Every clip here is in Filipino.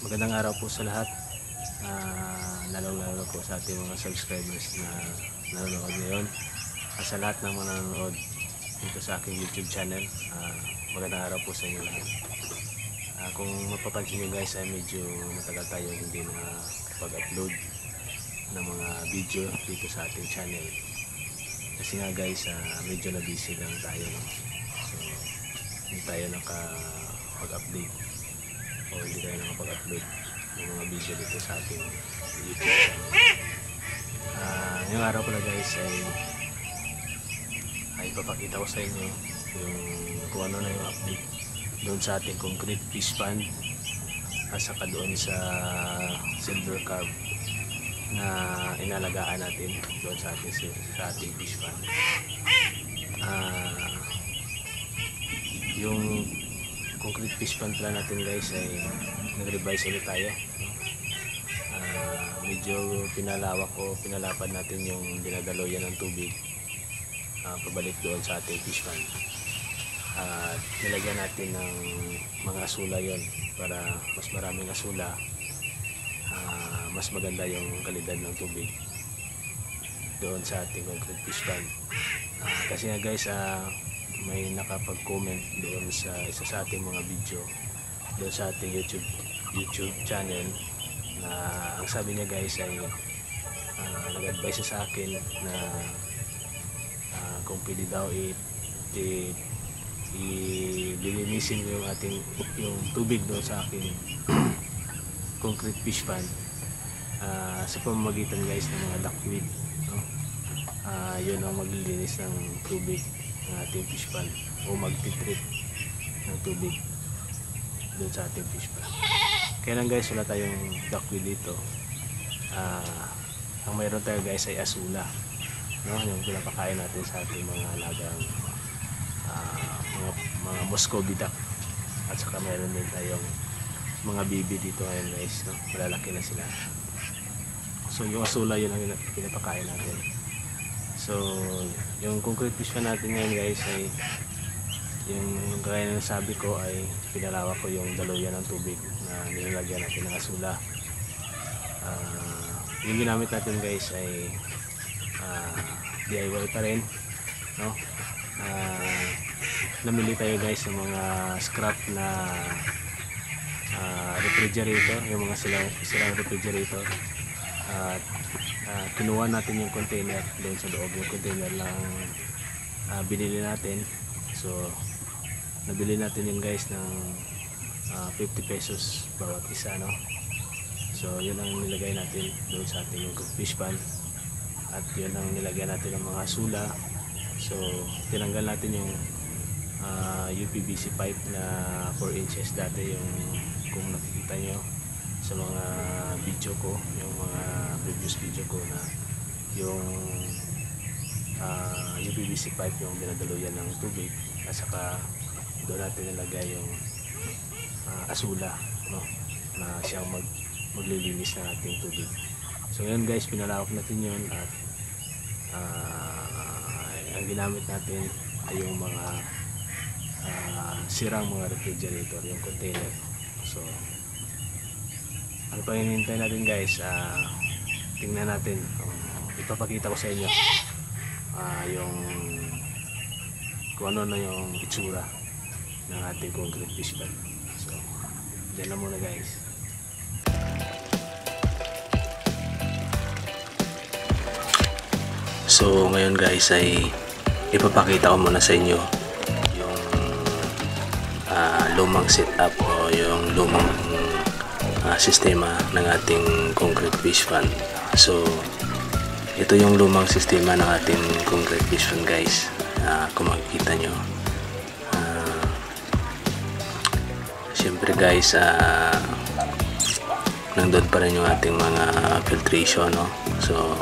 Magandang araw po sa lahat, lalong-lalo po sa ating mga subscribers na nanonood ngayon, sa lahat ng mga nanonood dito sa aking YouTube channel. Magandang araw po sa inyo lahat. Kung mapapansin nyo guys, ay medyo matagal tayo hindi na pag-upload ng mga video dito sa ating channel kasi nga guys, medyo na busy lang tayo, no? So hindi tayo nakapag-update o hindi tayo nakapag-upload ng mga video dito sa ating YouTube channel. Ngayong araw pala guys ay papakita ko sa inyo yung kung ano na yung update doon sa ating concrete fish pond at saka doon sa silver carp na inalagaan natin doon sa ating fish pond. Yung concrete fish pond plan natin guys ay nag-revise ulit tayo. Medyo pinalapad natin yung dinadaloyan ng tubig pabalik doon sa ating fish pond. Nilagyan natin ng mga asula yon para mas maraming asula, mas maganda yung kalidad ng tubig doon sa ating concrete fish pond. Kasi nga guys, may nakapag-comment doon sa isa sa ating mga video doon sa ating YouTube channel na ang sabi niya guys ay nag-advise sa akin na kung pwede daw ililinisin ko yung tubig doon sa aking concrete fish pond sa pamamagitan guys ng mga duckweed, no? Yun ang maglilinis ng tubig ng ating fish pond o magtitreat ng tubig doon sa ating fish pond. Kaya lang guys, wala tayong duckweed dito. Ang mayroon tayo guys ay asula, no? Yung pinapakain natin sa ating mga alagang mga Muscovy duck, at saka mayroon din tayong mga bibi dito ngayon guys, no? Malalaki na sila. So yung asula yun ang pinapakain natin. So yung concrete fish pond natin ngayon guys ay yung gaya ng sabi ko ay pinalawak ko yung daluyan ng tubig na nilalagyan natin ng asula. Yung ginamit natin guys ay DIY pa rin, no? Namili tayo guys ng mga scrap na refrigerator, yung mga silang refrigerator, at kinuha natin yung container doon sa loob. Yung container lang binili natin. So nabili natin yung guys ng 50 pesos bawat isa, no? So yun ang nilagay natin doon sa ating fish pond, at yun ang nilagay natin ng mga sula. So tinanggal natin yung UPVC pipe na 4 inches dati, yung kung nakikita nyo sa mga video ko, yung mga previous video ko, na yung UPVC pipe yung dinadaluyan ng tubig, at saka doon natin nilagay yung asula, no? Na siyang maglilinis ng ating tubig. So yun guys, pinalawak natin yun, at ang ginamit natin ay yung mga sirang mga refrigerator, yung container. So ano pa hinihintay natin guys? Tingnan natin, ipapakita ko sa inyo yung kung ano na yung itsura ng ating concrete fish pond. So dyan na muna guys. So ngayon guys ay ipapakita ko muna sa inyo yung lumang setup o yung lumang sistema ng ating concrete fish pond. So ito yung lumang sistema ng ating concrete fish pond guys. Kung makikita nyo, syempre guys, nandun pa rin yung ating mga filtration, no? So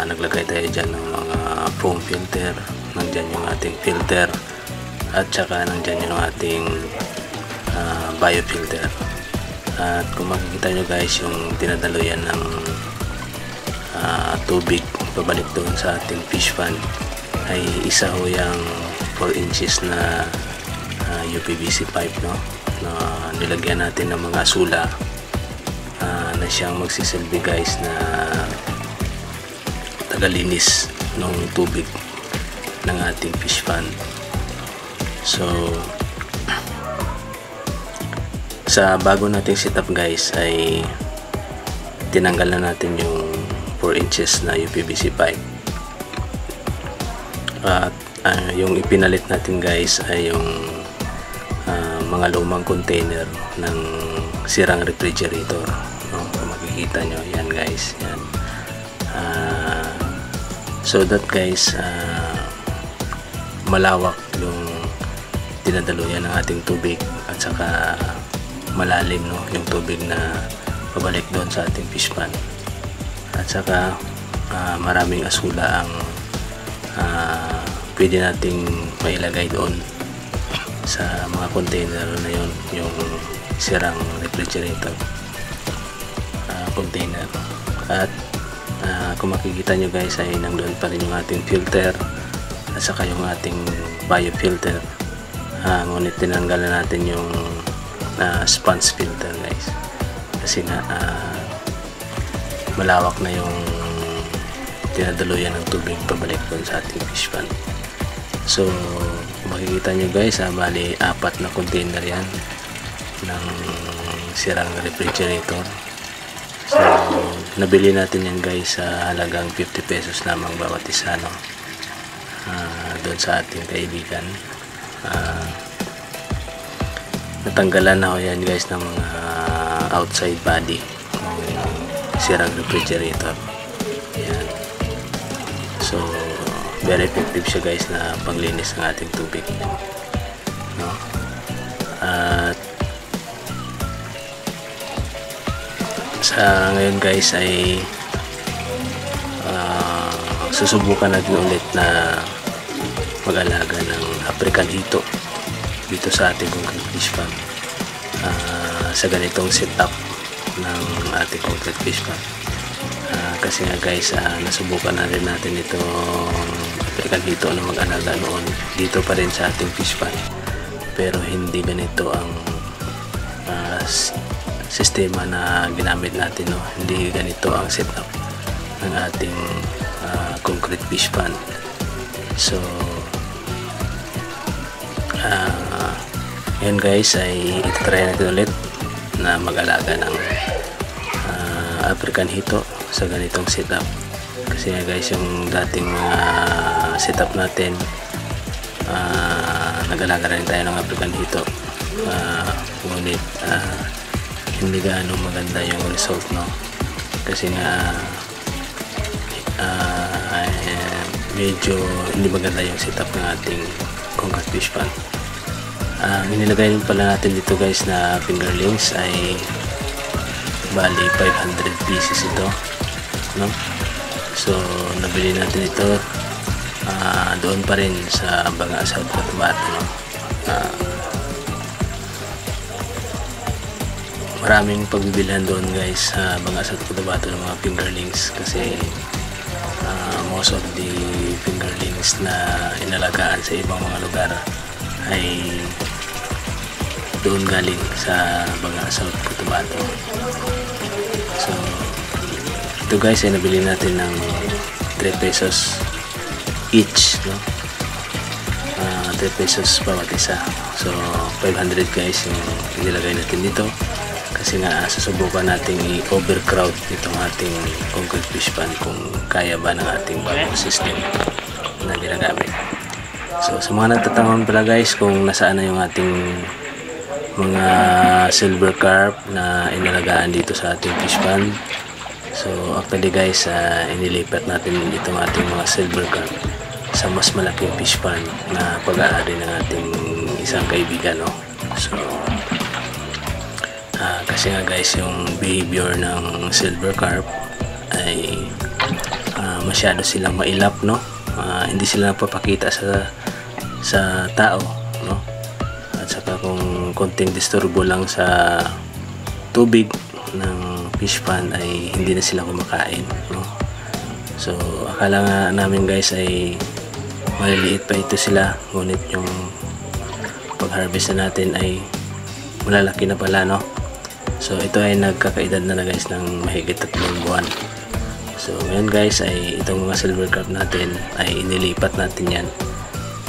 naglagay tayo dyan ng mga foam filter, nandyan yung ating filter, at saka nandyan yung ating biofilter. At kung makikita nyo guys, yung dinadaluyan ng tubig pabalik doon sa ating fish pond ay isa ho yung 4 inches na UPVC pipe, no? na nilagyan natin ng mga sula na siyang magsisilbi guys na tagalinis ng tubig ng ating fish pond. So sa bago nating setup guys ay tinanggal na natin yung 4 inches na UPVC pipe at yung ipinalit natin guys ay yung mga lumang container ng sirang refrigerator, no? Kung makikita nyo yan guys, yan. So that guys malawak yung dinadaluyan ng ating tubig at saka malalim, no, yung tubig na pabalik doon sa ating fish pond at saka maraming asula ang pwede nating mailagay doon sa mga container na yun, yung sirang refrigerator container. At kung makikita nyo guys ay nandoon pa rin yung ating filter at saka yung ating biofilter, ngunit tinanggal na natin yung sponge filter guys kasi nga malawak na yung tinadaluyan ng tubig pabalik doon sa ating fish pond. So kung makikita nyo guys, bali 4 na container yan ng sirang refrigerator. So nabili natin yan guys sa halagang 50 pesos lamang bawat isa, no? Doon sa ating kaibigan. Natanggalan na ko yan guys ng mga outside body ng sirang refrigerator. Yan. So very effective siya guys na panglinis ng ating tubig, no? At sa ngayon guys ay susubukan natin ulit na mag-alaga ng African hito dito sa ating concrete fish pond sa ganitong setup ng ating concrete fish pond. Kasi nga guys, nasubukan na rin natin itong African hito na mag-alaga noon dito pa rin sa ating fish pond, pero hindi ganito ang sistema na ginamit natin, no? Hindi ganito ang setup ng ating concrete fish pond. So yan guys ay itry natin ulit na mag-alaga ng African hito sa ganitong setup kasi nga guys yung dating mga setup natin nag-alaga rin tayo ng African hito, ngunit hindi gaano maganda yung result, no? Kasi nga medyo hindi maganda yung setup ng ating concrete fish pond. Inilagay pala natin dito guys na fingerlings ay bali 500 pieces ito, no? So nabili natin ito doon pa rin sa Banga South Cotabato, no? Maraming pagbibilhan doon guys sa Banga South Cotabato ng mga fingerlings kasi most of the fingerlings na inalagaan sa ibang mga lugar ay doon galing sa Banga South Cotabato. So ito guys ay nabili natin ng 3 pesos each, no? 3 pesos bawat isa. So 500 guys yung nilagay natin dito kasi nga susubukan natin i-overcrowd itong ating concrete fish pond kung kaya ba ng ating bagong system na ginagamit. So sa mga nagtatanong pala guys kung nasaan na yung ating mga silver carp na inalagaan dito sa ating fish pond. So actually guys, inilipat natin itong ating mga silver carp sa mas malaking fish pond na pag-aari ng ating isang kaibigan, no? So kasi nga guys yung behavior ng silver carp ay masyado silang mailap, no? Hindi sila napapakita sa tao, no? At saka kung konting disturbo lang sa tubig ng fish pond ay hindi na sila kumakain, no? So akala nga namin guys ay maliliit pa ito sila, ngunit yung pag harvest na natin ay malalaki na pala, no? So ito ay nagkakaedad na guys ng mahigit 3 buwan. So ngayon guys ay itong mga silver carp natin ay inilipat natin yan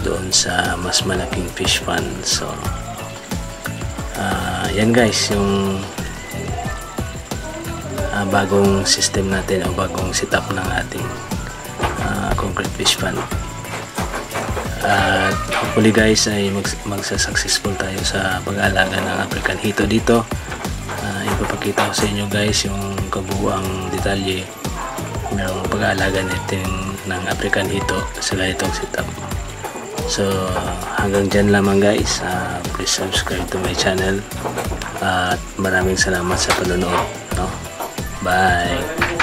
doon sa mas malaking fish pond. So yan guys yung bagong system natin o bagong setup ng ating concrete fish pond. At hopefully guys ay magsa-successful tayo sa pag-aalaga ng African Hito dito. Ipapakita ko sa inyo guys yung kabuuang detalye ng pag-aalaga natin ng African Hito sa ganitong setup. So hanggang dyan lamang guys. Please subscribe to my channel at maraming salamat sa panonood, no? Bye.